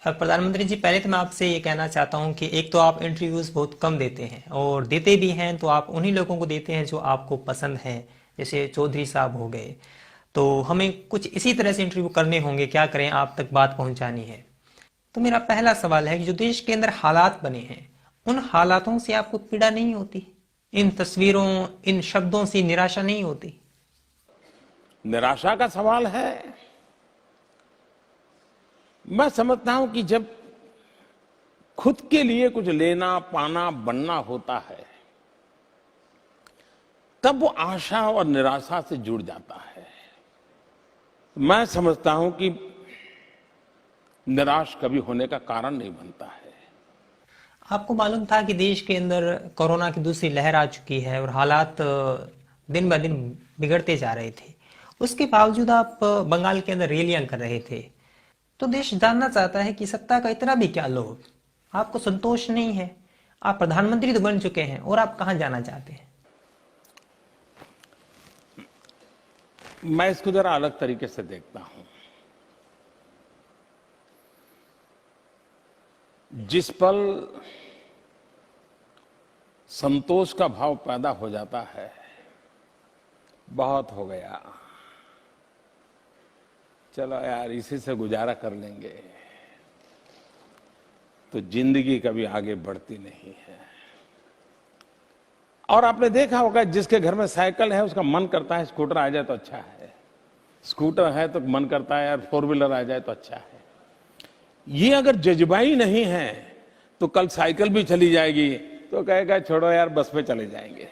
प्रधानमंत्री जी, पहले तो मैं आपसे ये कहना चाहता हूँ कि एक तो आप इंटरव्यूज बहुत कम देते हैं और देते भी हैं तो आप उन्हीं लोगों को देते हैं जो आपको पसंद है, जैसे चौधरी साहब हो गए। तो हमें कुछ इसी तरह से इंटरव्यू करने होंगे, क्या करें, आप तक बात पहुंचानी है। तो मेरा पहला सवाल है कि जो देश के अंदर हालात बने हैं, उन हालातों से आपको पीड़ा नहीं होती? इन तस्वीरों, इन शब्दों से निराशा नहीं होती? निराशा का सवाल है। मैं समझता हूं कि जब खुद के लिए कुछ लेना पाना बनना होता है, तब वो आशा और निराशा से जुड़ जाता है। मैं समझता हूं कि निराश कभी होने का कारण नहीं बनता है। आपको मालूम था कि देश के अंदर कोरोना की दूसरी लहर आ चुकी है और हालात दिन ब दिन बिगड़ते जा रहे थे, उसके बावजूद आप बंगाल के अंदर रैलियां कर रहे थे। तो देश जानना चाहता है कि सत्ता का इतना भी क्या लोभ, आपको संतोष नहीं है? आप प्रधानमंत्री तो बन चुके हैं और आप कहां जाना चाहते हैं? मैं इसको जरा अलग तरीके से देखता हूं। जिस पल संतोष का भाव पैदा हो जाता है, बहुत हो गया, चलो यार इसी से गुजारा कर लेंगे, तो जिंदगी कभी आगे बढ़ती नहीं है। और आपने देखा होगा, जिसके घर में साइकिल है उसका मन करता है स्कूटर आ जाए तो अच्छा है, स्कूटर है तो मन करता है यार फोर व्हीलर आ जाए तो अच्छा है। ये अगर जज्बाई नहीं है तो कल साइकिल भी चली जाएगी तो कहेगा छोड़ो यार बस पे चले जाएंगे,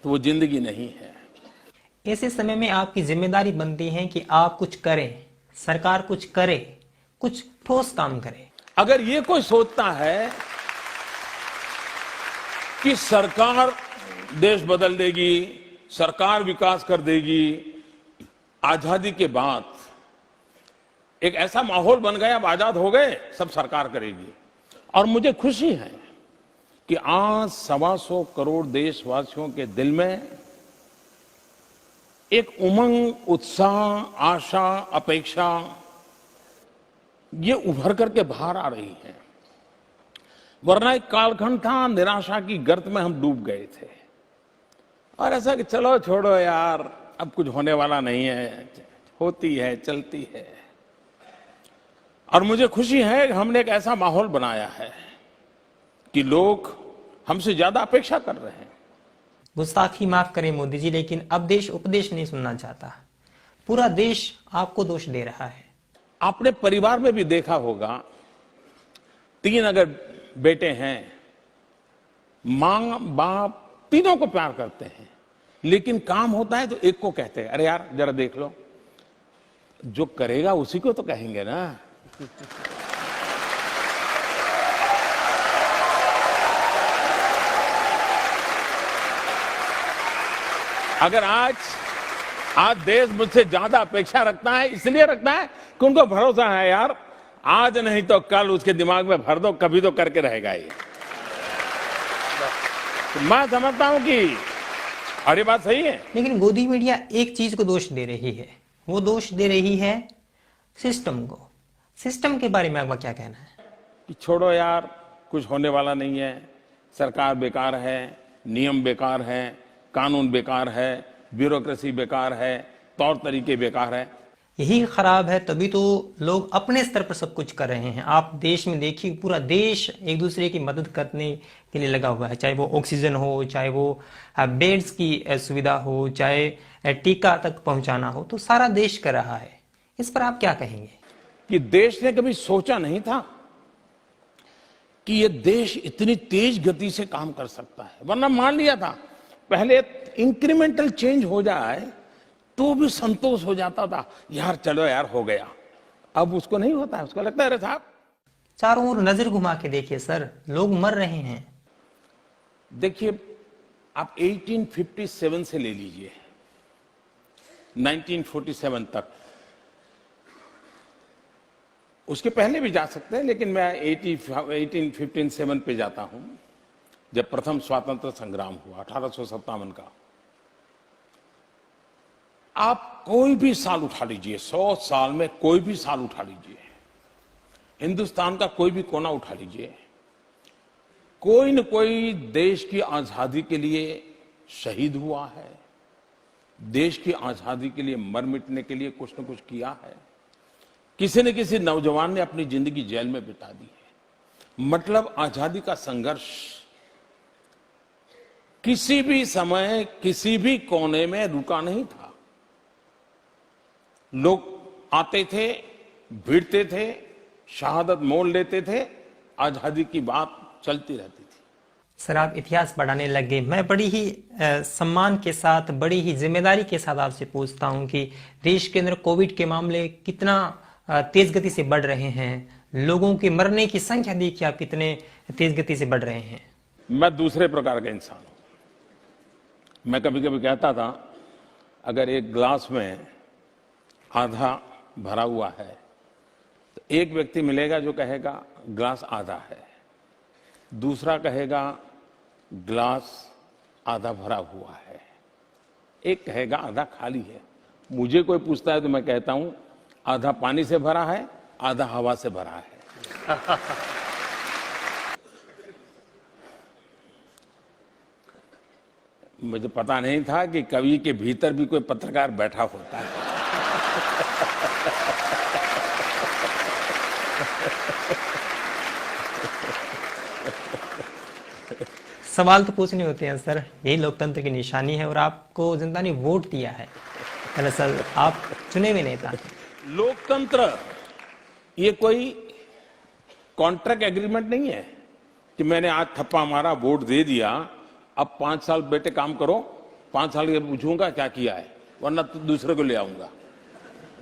तो वो जिंदगी नहीं है। ऐसे समय में आपकी जिम्मेदारी बनती है कि आप कुछ करें, सरकार कुछ करे, कुछ ठोस काम करे। अगर ये कोई सोचता है कि सरकार देश बदल देगी, सरकार विकास कर देगी, आजादी के बाद एक ऐसा माहौल बन गया, अब आजाद हो गए सब सरकार करेगी। और मुझे खुशी है कि आज 125 करोड़ देशवासियों के दिल में एक उमंग, उत्साह, आशा, अपेक्षा ये उभर करके बाहर आ रही है। वरना एक कालखंड था, निराशा की गर्त में हम डूब गए थे और ऐसा कि चलो छोड़ो यार अब कुछ होने वाला नहीं है, होती है चलती है। और मुझे खुशी है कि हमने एक ऐसा माहौल बनाया है कि लोग हमसे ज्यादा अपेक्षा कर रहे हैं। गुस्ताखी माफ करें मोदी जी, लेकिन अब देश उपदेश नहीं सुनना चाहता, पूरा देश आपको दोष दे रहा है। आपने परिवार में भी देखा होगा, 3 अगर बेटे हैं, मां बाप तीनों को प्यार करते हैं, लेकिन काम होता है तो एक को कहते हैं अरे यार जरा देख लो, जो करेगा उसी को तो कहेंगे ना। अगर आज देश मुझसे ज्यादा अपेक्षा रखता है, इसलिए रखता है कि उनको भरोसा है यार आज नहीं तो कल उसके दिमाग में भर दो, कभी तो करके रहेगा ये। तो मैं समझता हूं कि और ये बात सही है। लेकिन गोदी मीडिया एक चीज को दोष दे रही है, वो दोष दे रही है सिस्टम को। सिस्टम के बारे में आपका क्या कहना है? कि छोड़ो यार कुछ होने वाला नहीं है, सरकार बेकार है, नियम बेकार है, कानून बेकार है, ब्यूरोक्रेसी बेकार है, तौर तरीके बेकार है। यही खराब है, तभी तो लोग अपने स्तर पर सब कुछ कर रहे हैं। आप देश में देखिए, पूरा देश एक दूसरे की मदद करने के लिए लगा हुआ है, चाहे वो ऑक्सीजन हो, चाहे वो बेड्स की सुविधा हो, चाहे टीका तक पहुंचाना हो, तो सारा देश कर रहा है। इस पर आप क्या कहेंगे? कि देश ने कभी सोचा नहीं था कि ये देश इतनी तेज गति से काम कर सकता है। वरना मान लिया था पहले इंक्रीमेंटल चेंज हो जाए तो भी संतोष हो जाता था, यार चलो यार हो गया। अब उसको नहीं होता है, उसको लगता है अरे साहब। चारों ओर नजर घुमा के देखिए सर, लोग मर रहे हैं। देखिए आप 1857 से ले लीजिए 1947 तक, उसके पहले भी जा सकते हैं, लेकिन मैं 1857 पे जाता हूं, जब प्रथम स्वातंत्र संग्राम हुआ 1857 का। आप कोई भी साल उठा लीजिए, 100 साल में कोई भी साल उठा लीजिए, हिंदुस्तान का कोई भी कोना उठा लीजिए, कोई न कोई देश की आजादी के लिए शहीद हुआ है, देश की आजादी के लिए मर मिटने के लिए कुछ न कुछ किया है। किसी न किसी नौजवान ने अपनी जिंदगी जेल में बिता दी है। मतलब आजादी का संघर्ष किसी भी समय किसी भी कोने में रुका नहीं था। लोग आते थे, भिड़ते थे, शहादत मोल लेते थे, आजादी की बात चलती रहती थी। सर, आप इतिहास पढ़ाने लग गए। मैं बड़ी ही सम्मान के साथ, बड़ी ही जिम्मेदारी के साथ आपसे पूछता हूं कि देश के अंदर कोविड के मामले कितना तेज गति से बढ़ रहे हैं, लोगों के मरने की संख्या देखिए आप कितने तेज गति से बढ़ रहे हैं। मैं दूसरे प्रकार का इंसान हूं। मैं कभी कभी कहता था, अगर एक ग्लास में आधा भरा हुआ है तो एक व्यक्ति मिलेगा जो कहेगा ग्लास आधा है, दूसरा कहेगा ग्लास आधा भरा हुआ है, एक कहेगा आधा खाली है। मुझे कोई पूछता है तो मैं कहता हूं आधा पानी से भरा है, आधा हवा से भरा है। मुझे पता नहीं था कि कवि के भीतर भी कोई पत्रकार बैठा होता है। सवाल तो पूछने होते हैं सर, यही लोकतंत्र की निशानी है और आपको जनता ने वोट दिया है। दरअसल आप चुने हुए नेता। लोकतंत्र ये कोई कॉन्ट्रैक्ट एग्रीमेंट नहीं है कि मैंने आज थप्पा मारा, वोट दे दिया, अब 5 साल बेटे काम करो, 5 साल के पूछूंगा क्या किया है, वरना तो दूसरे को ले आऊंगा।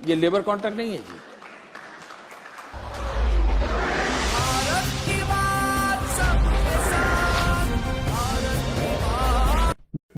ये लेबर कॉन्ट्रैक्ट नहीं है जी।